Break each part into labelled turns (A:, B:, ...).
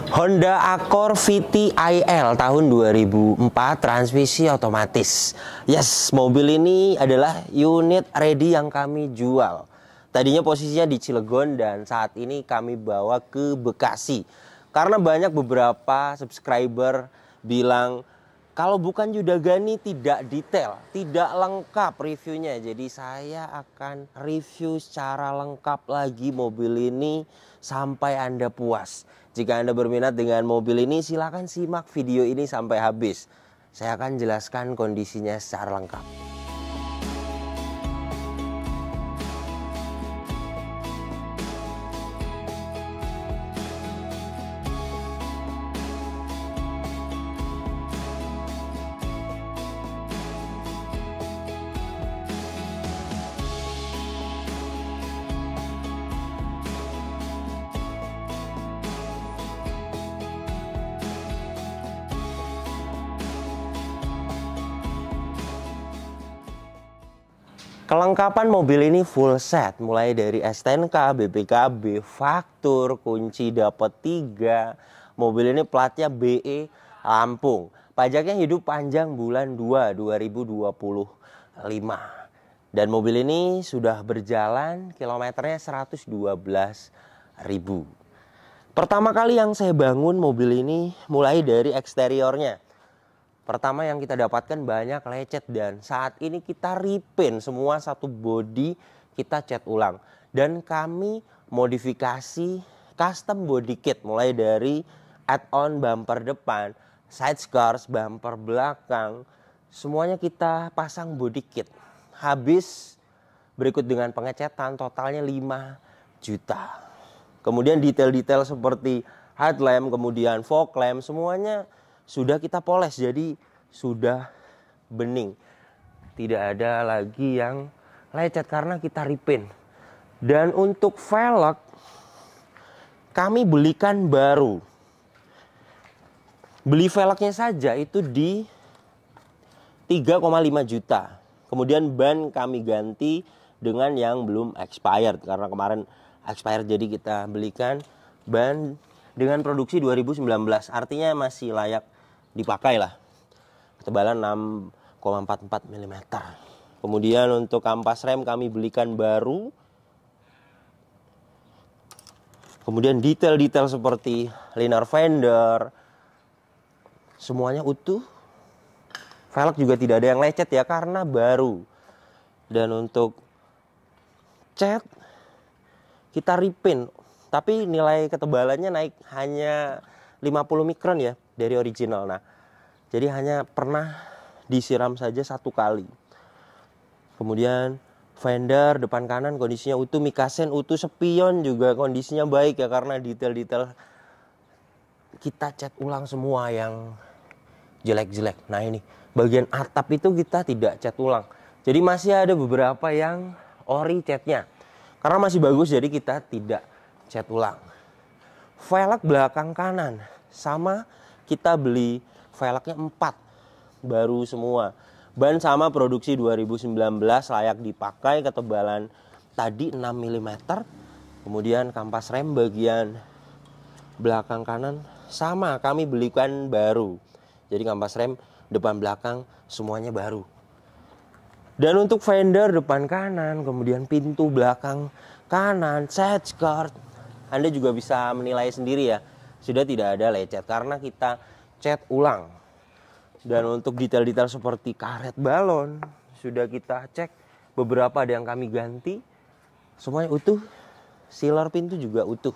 A: Honda Accord VT IL tahun 2004, transmisi otomatis. Yes, mobil ini adalah unit ready yang kami jual. Tadinya posisinya di Cilegon dan saat ini kami bawa ke Bekasi. Karena banyak beberapa subscriber bilang kalau bukan Yudagani tidak detail, tidak lengkap reviewnya. Jadi saya akan review secara lengkap lagi mobil ini sampai Anda puas. Jika Anda berminat dengan mobil ini, silakan simak video ini sampai habis. Saya akan jelaskan kondisinya secara lengkap. Kelengkapan mobil ini full set, mulai dari STNK, BPKB, faktur, kunci dapat 3. Mobil ini platnya BE Lampung. Pajaknya hidup panjang bulan 2 2025. Dan mobil ini sudah berjalan kilometernya 112.000. Pertama kali yang saya bangun mobil ini mulai dari eksteriornya. Pertama yang kita dapatkan banyak lecet dan saat ini kita repaint semua satu body, kita cat ulang. Dan kami modifikasi custom body kit mulai dari add-on bumper depan, side skirts, bumper belakang, semuanya kita pasang body kit. Habis berikut dengan pengecetan totalnya 5 juta. Kemudian detail-detail seperti headlamp, kemudian fog lamp, semuanya sudah kita poles, jadi sudah bening. Tidak ada lagi yang lecet karena kita repaint. Dan untuk velg kami belikan baru. Beli velgnya saja itu di 3,5 juta. Kemudian ban kami ganti dengan yang belum expired. Karena kemarin expired, jadi kita belikan ban dengan produksi 2019. Artinya masih layak dipakai lah. Ketebalan 6,44 mm. Kemudian untuk kampas rem kami belikan baru. Kemudian detail-detail seperti liner fender semuanya utuh. Velg juga tidak ada yang lecet ya karena baru. Dan untuk cat kita repaint, tapi nilai ketebalannya naik hanya 50 mikron ya dari original. Nah, jadi hanya pernah disiram saja 1 kali. Kemudian fender depan kanan kondisinya utuh, mikasen utuh, spion juga kondisinya baik ya karena detail-detail kita cat ulang semua yang jelek-jelek. Nah, ini bagian atap itu kita tidak cat ulang. Jadi masih ada beberapa yang ori catnya. Karena masih bagus jadi kita tidak cat ulang. Velg belakang kanan sama, kita beli velgnya 4 baru semua. Ban sama produksi 2019 layak dipakai, ketebalan tadi 6 mm. Kemudian kampas rem bagian belakang kanan sama, kami belikan baru. Jadi kampas rem depan belakang semuanya baru. Dan untuk fender depan kanan, kemudian pintu belakang kanan, side skirt, Anda juga bisa menilai sendiri ya. Sudah tidak ada lecet karena kita cat ulang. Dan untuk detail-detail seperti karet balon sudah kita cek, beberapa ada yang kami ganti, semuanya utuh. Sealer pintu juga utuh.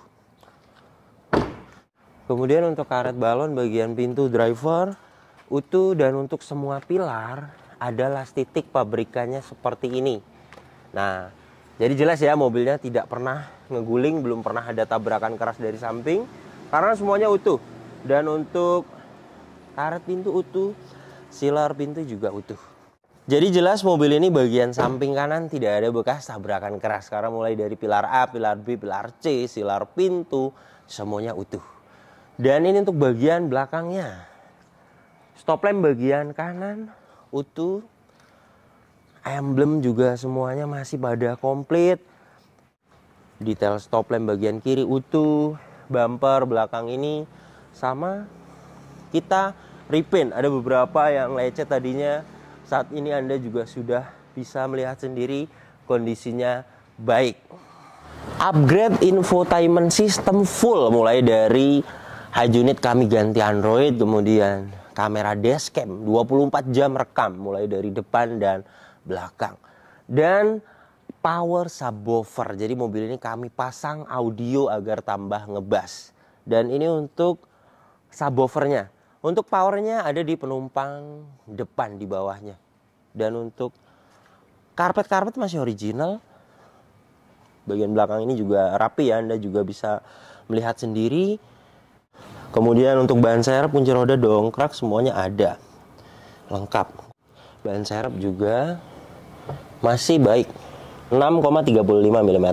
A: Kemudian untuk karet balon bagian pintu driver utuh, dan untuk semua pilar adalah titik pabrikannya seperti ini. Nah, jadi jelas ya mobilnya tidak pernah ngeguling, belum pernah ada tabrakan keras dari samping karena semuanya utuh. Dan untuk karet pintu utuh, sealer pintu juga utuh. Jadi jelas mobil ini bagian samping kanan tidak ada bekas tabrakan keras karena mulai dari pilar A, pilar B, pilar C, sealer pintu semuanya utuh. Dan ini untuk bagian belakangnya. Stop lamp bagian kanan utuh, emblem juga semuanya masih pada komplit. Detail stop lamp bagian kiri utuh, bumper belakang ini Sama kita repaint, ada beberapa yang lecet tadinya. Saat ini Anda juga sudah bisa melihat sendiri kondisinya baik. Upgrade infotainment system full, mulai dari high unit kami ganti Android, kemudian kamera dashcam 24 jam rekam mulai dari depan dan belakang, dan power subwoofer. Jadi mobil ini kami pasang audio agar tambah ngebas. Dan ini untuk subwoofernya. Untuk powernya ada di penumpang depan di bawahnya. Dan untuk karpet masih original. Bagian belakang ini juga rapi ya, Anda juga bisa melihat sendiri. Kemudian untuk ban serep, kunci roda, dongkrak semuanya ada, lengkap. Ban serep juga masih baik, 6,35 mm.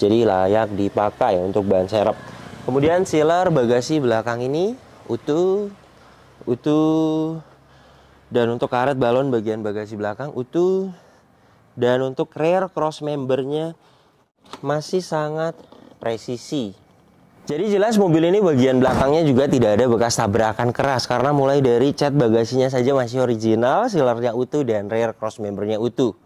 A: Jadi layak dipakai untuk ban serep. Kemudian sealer bagasi belakang ini utuh. Dan untuk karet balon bagian bagasi belakang utuh. Dan untuk rear cross membernya masih sangat presisi. Jadi jelas mobil ini bagian belakangnya juga tidak ada bekas tabrakan keras, karena mulai dari cat bagasinya saja masih original, sealernya utuh, dan rear cross membernya utuh.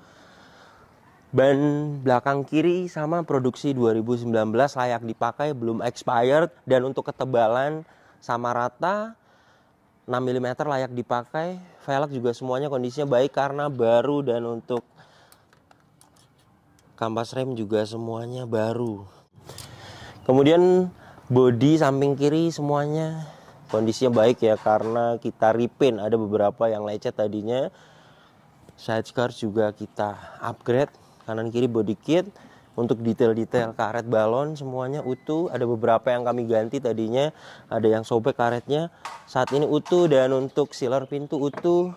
A: Ban belakang kiri sama produksi 2019, layak dipakai, belum expired. Dan untuk ketebalan sama rata, 6 mm, layak dipakai. Velg juga semuanya kondisinya baik karena baru. Dan untuk kampas rem juga semuanya baru. Kemudian bodi samping kiri semuanya kondisinya baik ya, karena kita repaint. Ada beberapa yang lecet tadinya. Side skirts juga kita upgrade, kanan kiri body kit. Untuk detail-detail karet balon semuanya utuh. Ada beberapa yang kami ganti tadinya, ada yang sobek karetnya, saat ini utuh. Dan untuk sealer pintu utuh,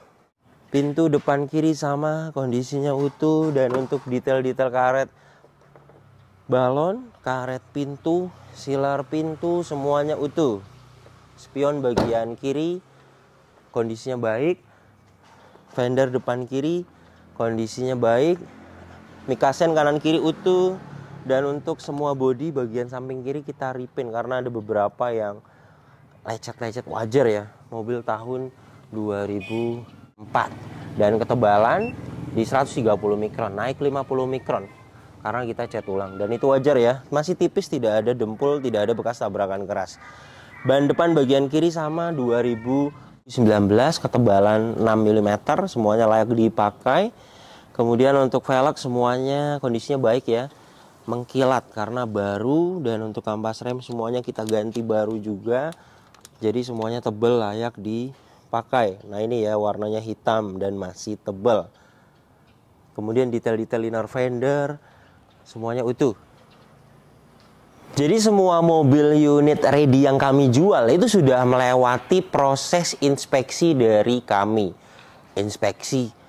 A: pintu depan kiri sama kondisinya utuh. Dan untuk detail-detail karet balon, karet pintu, sealer pintu semuanya utuh. Spion bagian kiri kondisinya baik. Fender depan kiri kondisinya baik. Mikasen kanan kiri utuh. Dan untuk semua bodi bagian samping kiri kita repaint karena ada beberapa yang lecet-lecet, wajar ya, mobil tahun 2004. Dan ketebalan di 130 mikron, naik 50 mikron karena kita cat ulang. Dan itu wajar ya, masih tipis, tidak ada dempul, tidak ada bekas tabrakan keras. Ban depan bagian kiri sama 2019, ketebalan 6 mm, semuanya layak dipakai. Kemudian untuk velg semuanya kondisinya baik ya, mengkilat karena baru. Dan untuk kampas rem semuanya kita ganti baru juga. Jadi semuanya tebal, layak dipakai. Nah ini ya, warnanya hitam dan masih tebal. Kemudian detail-detail inner fender semuanya utuh. Jadi semua mobil unit ready yang kami jual itu sudah melewati proses inspeksi dari kami. Inspeksi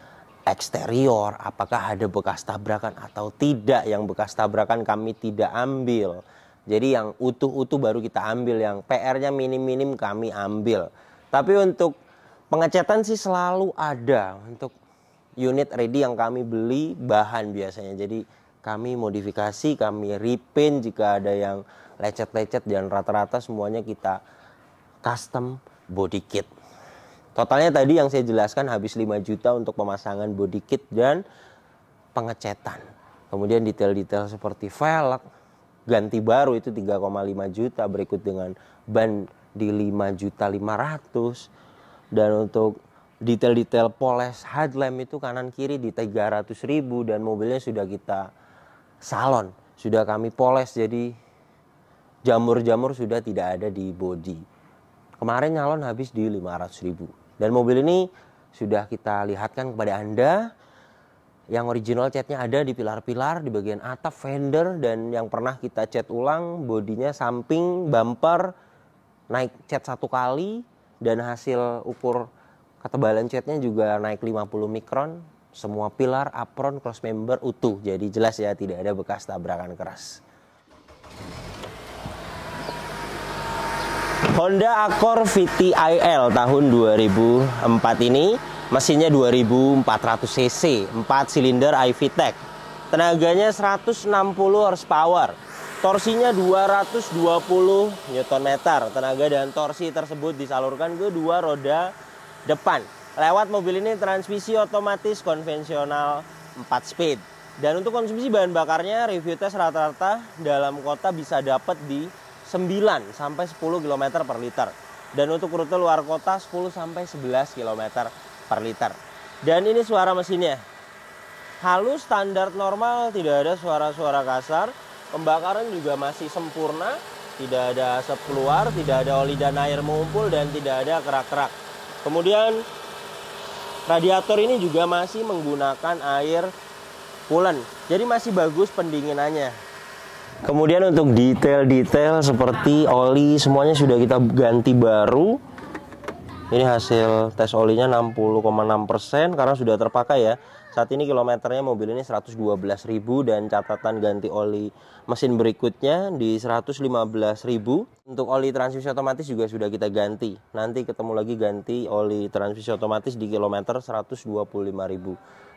A: eksterior, apakah ada bekas tabrakan atau tidak. Yang bekas tabrakan kami tidak ambil. Jadi yang utuh-utuh baru kita ambil, yang PR-nya minim-minim kami ambil. Tapi untuk pengecatan sih selalu ada. Untuk unit ready yang kami beli bahan biasanya. Jadi kami modifikasi, kami repaint jika ada yang lecet-lecet, dan rata-rata semuanya kita custom body kit. Totalnya tadi yang saya jelaskan habis 5 juta untuk pemasangan body kit dan pengecetan. Kemudian detail-detail seperti velg ganti baru itu 3,5 juta, berikut dengan ban di 5.500.000. Dan untuk detail-detail poles headlamp itu kanan kiri di 300.000, dan mobilnya sudah kita salon, sudah kami poles, jadi jamur-jamur sudah tidak ada di bodi. Kemarin nyalon habis di 500.000. Dan mobil ini sudah kita lihatkan kepada Anda. Yang original catnya ada di pilar-pilar, di bagian atap, fender, dan yang pernah kita cat ulang bodinya samping, bumper naik cat 1 kali, dan hasil ukur ketebalan catnya juga naik 50 mikron. Semua pilar, apron, cross member utuh. Jadi jelas ya, tidak ada bekas tabrakan keras. Honda Accord VTIL tahun 2004 ini mesinnya 2400 cc, 4 silinder iVTEC. Tenaganya 160 horsepower. Torsinya 220 Nm. Tenaga dan torsi tersebut disalurkan ke dua roda depan. Lewat mobil ini transmisi otomatis konvensional 4 speed. Dan untuk konsumsi bahan bakarnya review tes rata-rata dalam kota bisa dapat di 9 sampai 10 km per liter. Dan untuk rute luar kota 10 sampai 11 km per liter. Dan ini suara mesinnya. Halus, standar, normal, tidak ada suara-suara kasar. Pembakaran juga masih sempurna, tidak ada asap keluar, tidak ada oli dan air mengumpul, dan tidak ada kerak-kerak. Kemudian radiator ini juga masih menggunakan air coolant, jadi masih bagus pendinginannya. Kemudian untuk detail-detail seperti oli semuanya sudah kita ganti baru. Ini hasil tes olinya 60,6% karena sudah terpakai ya. Saat ini kilometernya mobil ini 112.000 dan catatan ganti oli mesin berikutnya di 115.000. Untuk oli transmisi otomatis juga sudah kita ganti. Nanti ketemu lagi ganti oli transmisi otomatis di kilometer 125.000.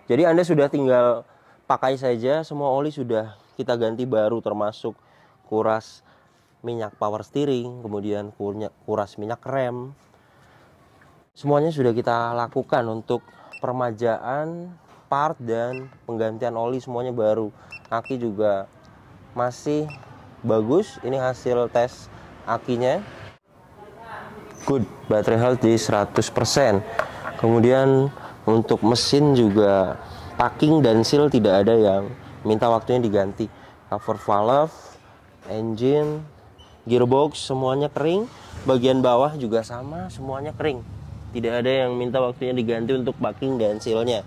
A: Jadi Anda sudah tinggal pakai saja, semua oli sudah kita ganti baru termasuk kuras minyak power steering, kemudian kuras minyak rem. Semuanya sudah kita lakukan untuk permajaan part dan penggantian oli semuanya baru. Aki juga masih bagus. Ini hasil tes akinya. Good, battery health di 100%. Kemudian untuk mesin juga packing dan seal tidak ada yang minta waktunya diganti. Cover valve, engine, gearbox semuanya kering. Bagian bawah juga sama, semuanya kering. Tidak ada yang minta waktunya diganti untuk packing dan sealnya.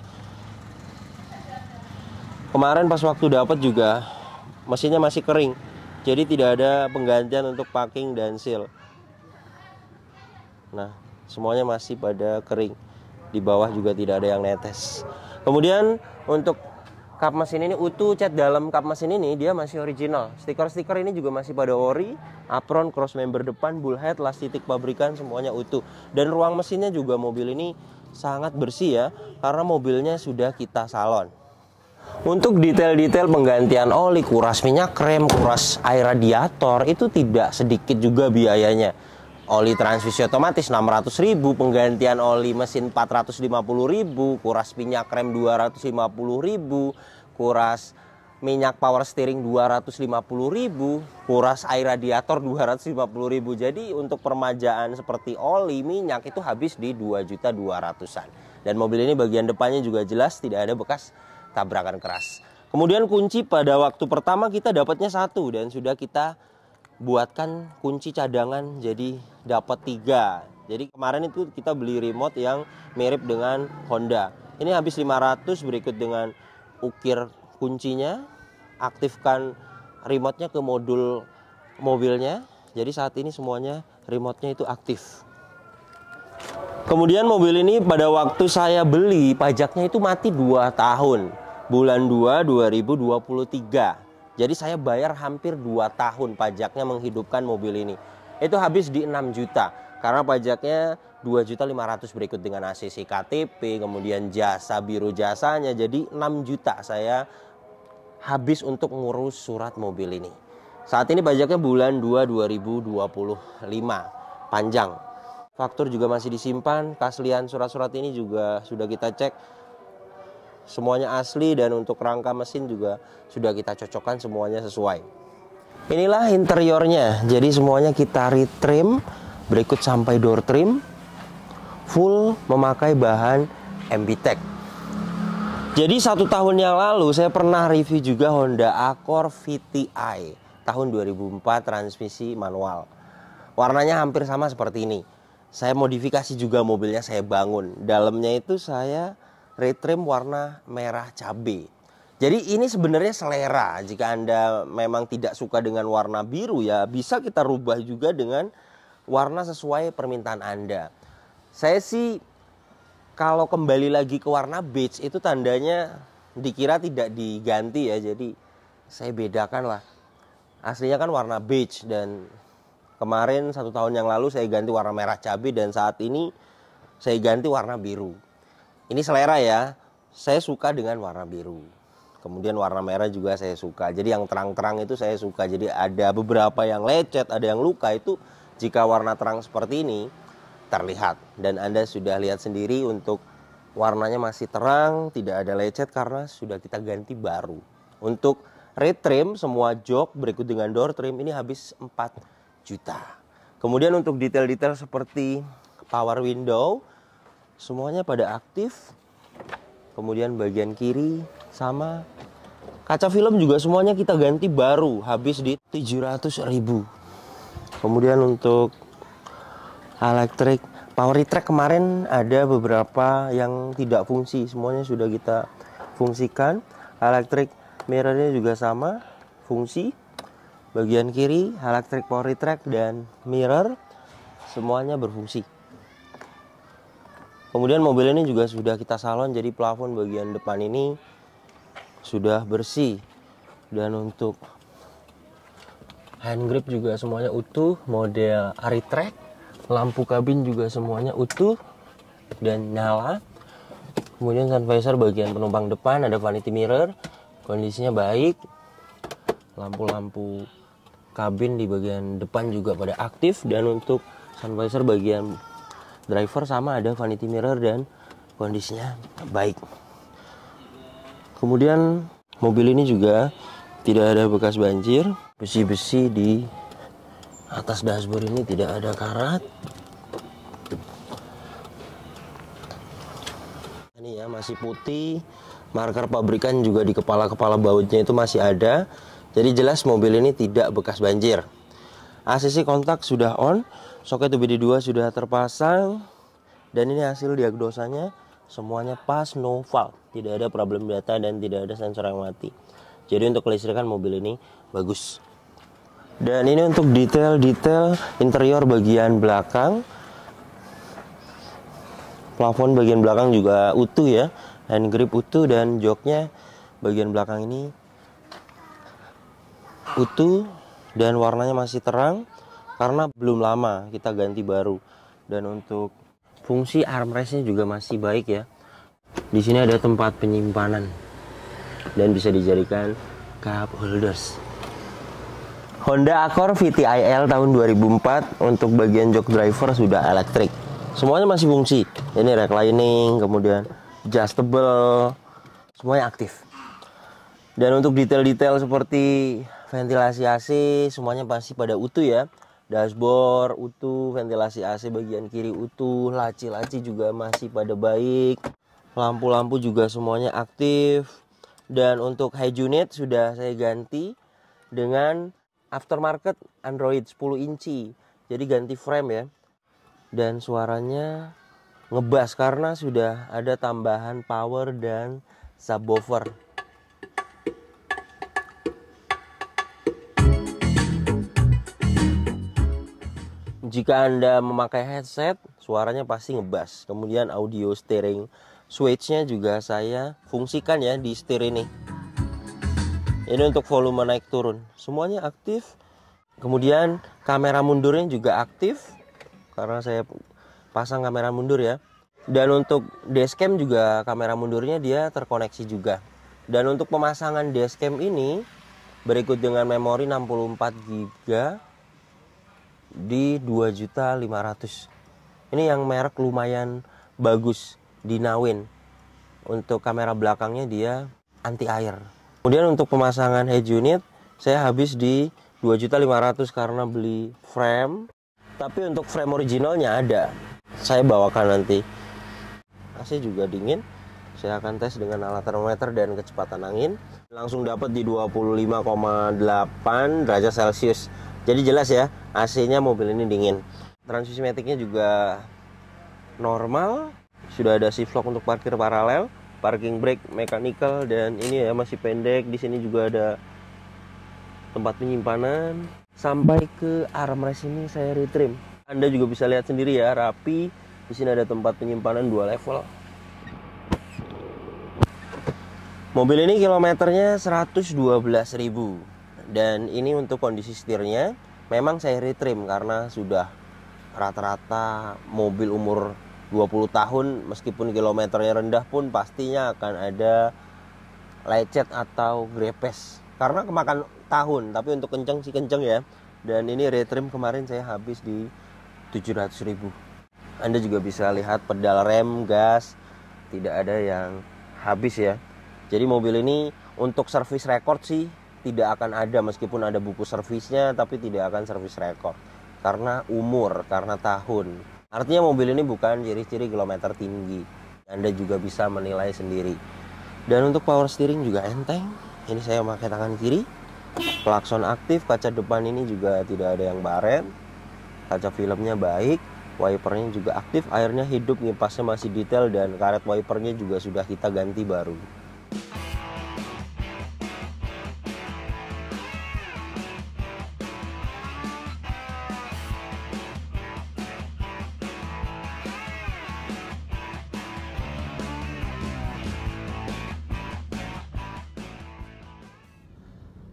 A: Kemarin pas waktu dapat juga mesinnya masih kering, jadi tidak ada penggantian untuk packing dan seal. Nah, semuanya masih pada kering. Di bawah juga tidak ada yang netes. Kemudian untuk kap mesin ini utuh, cat dalam kap mesin ini dia masih original. Stiker-stiker ini juga masih pada ori. Apron, cross member depan, bullhead, las titik pabrikan semuanya utuh. Dan ruang mesinnya juga mobil ini sangat bersih ya, karena mobilnya sudah kita salon. Untuk detail-detail penggantian oli, kuras minyak rem, kuras air radiator itu tidak sedikit juga biayanya. Oli transmisi otomatis 600.000, penggantian oli mesin 450.000, kuras minyak rem 250.000, kuras minyak power steering 250.000, kuras air radiator 250.000. Jadi untuk permajaan seperti oli, minyak itu habis di 2.200.000-an. Dan mobil ini bagian depannya juga jelas tidak ada bekas tabrakan keras. Kemudian kunci pada waktu pertama kita dapatnya 1 dan sudah kita buatkan kunci cadangan jadi dapat 3. Jadi kemarin itu kita beli remote yang mirip dengan Honda. Ini habis 500, berikut dengan ukir kuncinya. Aktifkan remote-nya ke modul mobilnya. Jadi saat ini semuanya remote-nya itu aktif. Kemudian mobil ini pada waktu saya beli pajaknya itu mati 2 tahun. Bulan 2 2023. Jadi saya bayar hampir 2 tahun pajaknya menghidupkan mobil ini. Itu habis di 6 juta. Karena pajaknya 2.500.000 berikut dengan ACC KTP, kemudian jasa biru jasanya. Jadi 6 juta saya habis untuk ngurus surat mobil ini. Saat ini pajaknya bulan 2 2025. Panjang. Faktur juga masih disimpan, keaslian surat-surat ini juga sudah kita cek. Semuanya asli dan untuk rangka mesin juga sudah kita cocokkan semuanya sesuai. Inilah interiornya, jadi semuanya kita retrim, berikut sampai door trim. Full memakai bahan MBTEC. Jadi 1 tahun yang lalu saya pernah review juga Honda Accord VTI tahun 2004 transmisi manual. Warnanya hampir sama seperti ini. Saya modifikasi juga mobilnya, saya bangun. Dalamnya itu saya retrim warna merah cabai. Jadi ini sebenarnya selera. Jika Anda memang tidak suka dengan warna biru ya bisa kita rubah juga dengan warna sesuai permintaan Anda. Saya sih kalau kembali lagi ke warna beige itu tandanya dikira tidak diganti ya. Jadi saya bedakan lah. Aslinya kan warna beige dan kemarin 1 tahun yang lalu saya ganti warna merah cabai dan saat ini saya ganti warna biru. Ini selera ya, saya suka dengan warna biru. Kemudian warna merah juga saya suka. Jadi yang terang-terang itu saya suka. Jadi ada beberapa yang lecet, ada yang luka. Itu jika warna terang seperti ini terlihat. Dan Anda sudah lihat sendiri untuk warnanya masih terang, tidak ada lecet karena sudah kita ganti baru. Untuk rear trim, semua jok berikut dengan door trim ini habis 4 juta. Kemudian untuk detail-detail seperti power window, semuanya pada aktif. Kemudian bagian kiri sama. Kaca film juga semuanya kita ganti baru, habis di 700.000. Kemudian untuk elektrik power retract kemarin ada beberapa yang tidak fungsi, semuanya sudah kita fungsikan. Elektrik mirrornya juga sama, fungsi. Bagian kiri elektrik power retract dan mirror semuanya berfungsi. Kemudian mobil ini juga sudah kita salon, jadi plafon bagian depan ini sudah bersih. Dan untuk hand grip juga semuanya utuh, model Aritrack. Lampu kabin juga semuanya utuh dan nyala. Kemudian sun visor bagian penumpang depan, ada vanity mirror, kondisinya baik. Lampu-lampu kabin di bagian depan juga pada aktif. Dan untuk sun visor bagian driver sama, ada vanity mirror dan kondisinya baik. Kemudian mobil ini juga tidak ada bekas banjir. Besi-besi di atas dashboard ini tidak ada karat. Ini ya masih putih. Marker pabrikan juga di kepala-kepala bautnya itu masih ada. Jadi jelas mobil ini tidak bekas banjir. ACC kontak sudah on. Soket UBD2 sudah terpasang. Dan ini hasil diagnosanya semuanya pas, no fault. Tidak ada problem data dan tidak ada sensor yang mati. Jadi untuk kelistrikan mobil ini bagus. Dan ini untuk detail-detail interior bagian belakang. Plafon bagian belakang juga utuh ya. Hand grip utuh dan joknya bagian belakang ini utuh. Dan warnanya masih terang karena belum lama kita ganti baru. Dan untuk fungsi armrestnya juga masih baik ya. Di sini ada tempat penyimpanan dan bisa dijadikan cup holders. Honda Accord VTIL tahun 2004 untuk bagian jok driver sudah elektrik. Semuanya masih fungsi. Ini reclining, kemudian adjustable, semuanya aktif. Dan untuk detail-detail seperti ventilasi AC semuanya pasti pada utuh ya. Dashboard utuh, ventilasi AC bagian kiri utuh, laci-laci juga masih pada baik. Lampu-lampu juga semuanya aktif. Dan untuk head unit sudah saya ganti dengan aftermarket Android 10 inci. Jadi ganti frame ya. Dan suaranya ngebas karena sudah ada tambahan power dan subwoofer. Jika Anda memakai headset, suaranya pasti ngebas. Kemudian audio steering switch-nya juga saya fungsikan ya di setir ini. Ini untuk volume naik turun. Semuanya aktif. Kemudian kamera mundurnya juga aktif. Karena saya pasang kamera mundur ya. Dan untuk dashcam juga kamera mundurnya dia terkoneksi juga. Dan untuk pemasangan dashcam ini berikut dengan memori 64 GB di 2.500.000. Ini yang merek lumayan bagus di Nawin. Untuk kamera belakangnya dia anti air. Kemudian untuk pemasangan head unit saya habis di 2.500.000 karena beli frame. Tapi untuk frame originalnya ada. Saya bawakan nanti. AC juga dingin. Saya akan tes dengan alat termometer dan kecepatan angin. Langsung dapat di 25,8 derajat Celcius. Jadi jelas ya, AC-nya mobil ini dingin. Transmisi maticnya juga normal. Sudah ada shift lock untuk parkir paralel, parking brake mechanical, dan ini ya masih pendek. Di sini juga ada tempat penyimpanan. Sampai ke armrest ini saya retrim. Anda juga bisa lihat sendiri ya, rapi. Di sini ada tempat penyimpanan 2 level. Mobil ini kilometernya 112.000. Dan ini untuk kondisi setirnya. Memang saya retrim karena sudah rata-rata mobil umur 20 tahun meskipun kilometernya rendah pun pastinya akan ada lecet atau grepes karena kemakan tahun, tapi untuk kenceng sih kenceng ya. Dan ini retrim kemarin saya habis di 700.000. Anda juga bisa lihat pedal rem, gas, tidak ada yang habis ya. Jadi mobil ini untuk service record sih tidak akan ada, meskipun ada buku servisnya, tapi tidak akan service record karena umur, karena tahun. Artinya mobil ini bukan ciri-ciri kilometer tinggi. Anda juga bisa menilai sendiri. Dan untuk power steering juga enteng. Ini saya pakai tangan kiri. Klakson aktif, kaca depan ini juga tidak ada yang baret. Kaca filmnya baik, wipernya juga aktif, airnya hidup, ngipasnya masih detail, dan karet wipernya juga sudah kita ganti baru.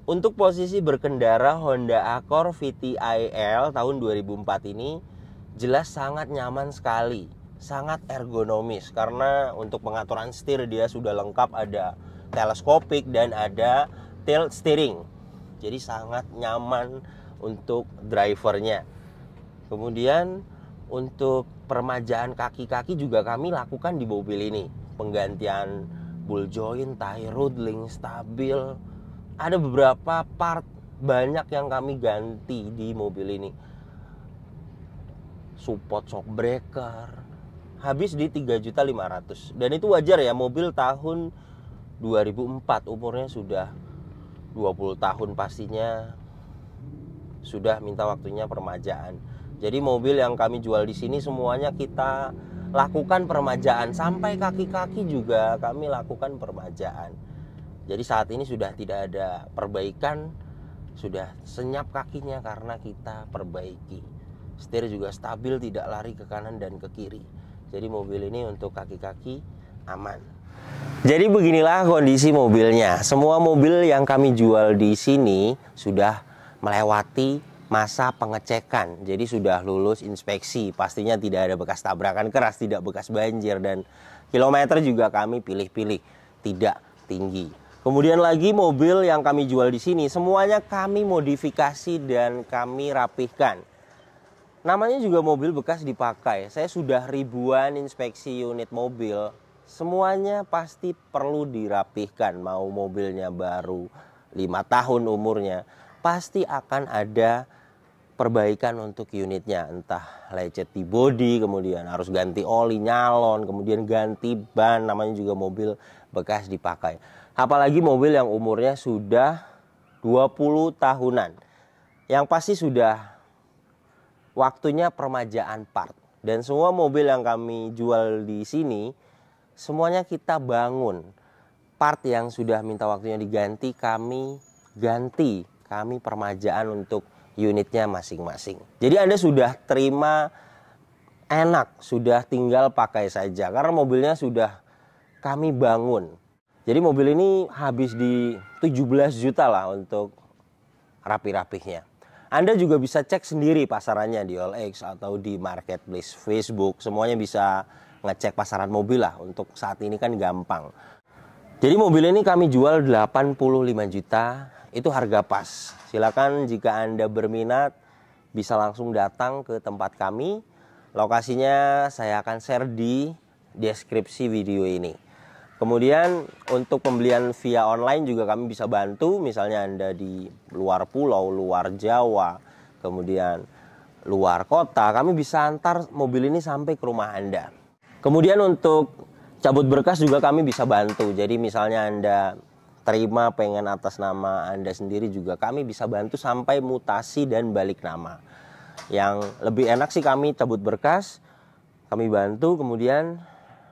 A: Untuk posisi berkendara Honda Accord VTIL tahun 2004 ini jelas sangat nyaman sekali, sangat ergonomis karena untuk pengaturan setir dia sudah lengkap, ada teleskopik dan ada tilt steering. Jadi sangat nyaman untuk drivernya. Kemudian untuk permajaan kaki-kaki juga kami lakukan di mobil ini. Penggantian ball joint, tie rod, link stabil. Ada beberapa part banyak yang kami ganti di mobil ini. Support shock breaker habis di 3.500.000. Dan itu wajar ya, mobil tahun 2004, umurnya sudah 20 tahun, pastinya sudah minta waktunya permajaan. Jadi mobil yang kami jual di sini semuanya kita lakukan permajaan, sampai kaki-kaki juga kami lakukan permajaan. Jadi saat ini sudah tidak ada perbaikan, sudah senyap kakinya karena kita perbaiki. Setir juga stabil, tidak lari ke kanan dan ke kiri. Jadi mobil ini untuk kaki-kaki aman. Jadi beginilah kondisi mobilnya. Semua mobil yang kami jual di sini sudah melewati masa pengecekan. Jadi sudah lulus inspeksi. Pastinya tidak ada bekas tabrakan keras, tidak bekas banjir, dan kilometer juga kami pilih-pilih, tidak tinggi. Kemudian lagi mobil yang kami jual di sini semuanya kami modifikasi dan kami rapihkan. Namanya juga mobil bekas dipakai. Saya sudah ribuan inspeksi unit mobil. Semuanya pasti perlu dirapihkan. Mau mobilnya baru 5 tahun umurnya, pasti akan ada perbaikan untuk unitnya. Entah lecet di bodi, kemudian harus ganti oli, nyalon, kemudian ganti ban. Namanya juga mobil bekas dipakai. Apalagi mobil yang umurnya sudah 20 tahunan. Yang pasti sudah waktunya permajaan part. Dan semua mobil yang kami jual di sini semuanya kita bangun. Part yang sudah minta waktunya diganti kami ganti. Kami permajaan untuk unitnya masing-masing. Jadi Anda sudah terima enak, sudah tinggal pakai saja karena mobilnya sudah kami bangun. Jadi mobil ini habis di 17 juta lah untuk rapi-rapihnya. Anda juga bisa cek sendiri pasarannya di OLX atau di marketplace Facebook. Semuanya bisa ngecek pasaran mobil lah, untuk saat ini kan gampang. Jadi mobil ini kami jual 85 juta, itu harga pas. Silakan jika Anda berminat bisa langsung datang ke tempat kami. Lokasinya saya akan share di deskripsi video ini. Kemudian untuk pembelian via online juga kami bisa bantu. Misalnya Anda di luar pulau, luar Jawa, kemudian luar kota, kami bisa antar mobil ini sampai ke rumah Anda. Kemudian untuk cabut berkas juga kami bisa bantu. Jadi misalnya Anda terima pengen atas nama Anda sendiri, juga kami bisa bantu sampai mutasi dan balik nama. Yang lebih enak sih kami cabut berkas, kami bantu, kemudian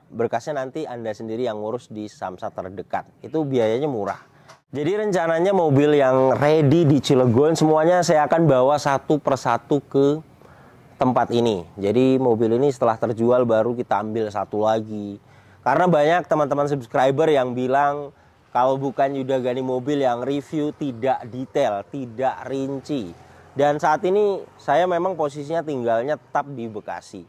A: berkasnya nanti Anda sendiri yang ngurus di Samsat terdekat. Itu biayanya murah. Jadi rencananya mobil yang ready di Cilegon semuanya saya akan bawa satu persatu ke tempat ini. Jadi mobil ini setelah terjual baru kita ambil satu lagi. Karena banyak teman-teman subscriber yang bilang kalau bukan Yuda Gani Mobil yang review tidak detail, tidak rinci. Dan saat ini saya memang posisinya tinggalnya tetap di Bekasi.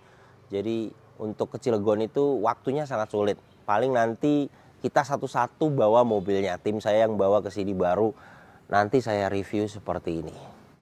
A: Jadi untuk ke Cilegon itu waktunya sangat sulit. Paling nanti kita satu-satu bawa mobilnya. Tim saya yang bawa ke sini baru nanti saya review seperti ini.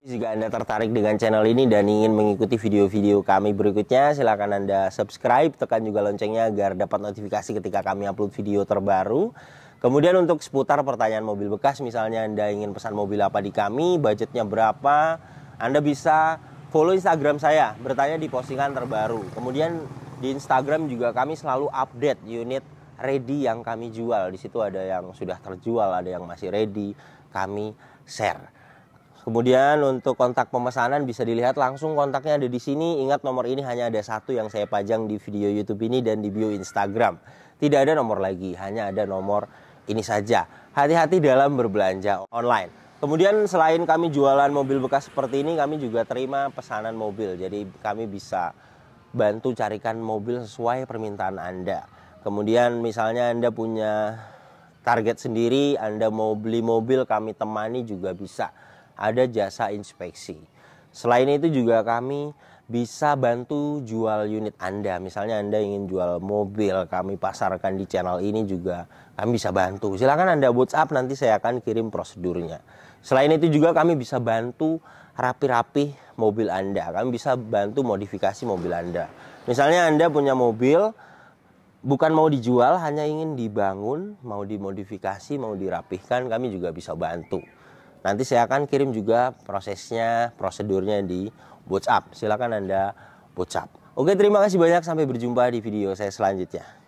A: Jika Anda tertarik dengan channel ini dan ingin mengikuti video-video kami berikutnya, silakan Anda subscribe, tekan juga loncengnya agar dapat notifikasi ketika kami upload video terbaru. Kemudian untuk seputar pertanyaan mobil bekas, misalnya Anda ingin pesan mobil apa di kami, budgetnya berapa, Anda bisa follow Instagram saya, bertanya di postingan terbaru. Kemudian di Instagram juga kami selalu update unit ready yang kami jual. Di situ ada yang sudah terjual, ada yang masih ready, kami share. Kemudian untuk kontak pemesanan bisa dilihat langsung, kontaknya ada di sini. Ingat, nomor ini hanya ada satu yang saya pajang di video YouTube ini dan di bio Instagram. Tidak ada nomor lagi, hanya ada nomor ini saja. Hati-hati dalam berbelanja online. Kemudian selain kami jualan mobil bekas seperti ini, kami juga terima pesanan mobil. Jadi kami bisa bantu carikan mobil sesuai permintaan Anda. Kemudian misalnya Anda punya target sendiri, Anda mau beli mobil, kami temani juga bisa. Ada jasa inspeksi. Selain itu juga kami bisa bantu jual unit Anda. Misalnya Anda ingin jual mobil, kami pasarkan di channel ini juga kami bisa bantu. Silakan Anda WhatsApp, nanti saya akan kirim prosedurnya. Selain itu juga kami bisa bantu rapi-rapi mobil Anda. Kami bisa bantu modifikasi mobil Anda. Misalnya Anda punya mobil, bukan mau dijual, hanya ingin dibangun, mau dimodifikasi, mau dirapihkan, kami juga bisa bantu. Nanti saya akan kirim juga prosesnya, prosedurnya di WhatsApp. Silakan Anda WhatsApp. Oke, terima kasih banyak. Sampai berjumpa di video saya selanjutnya.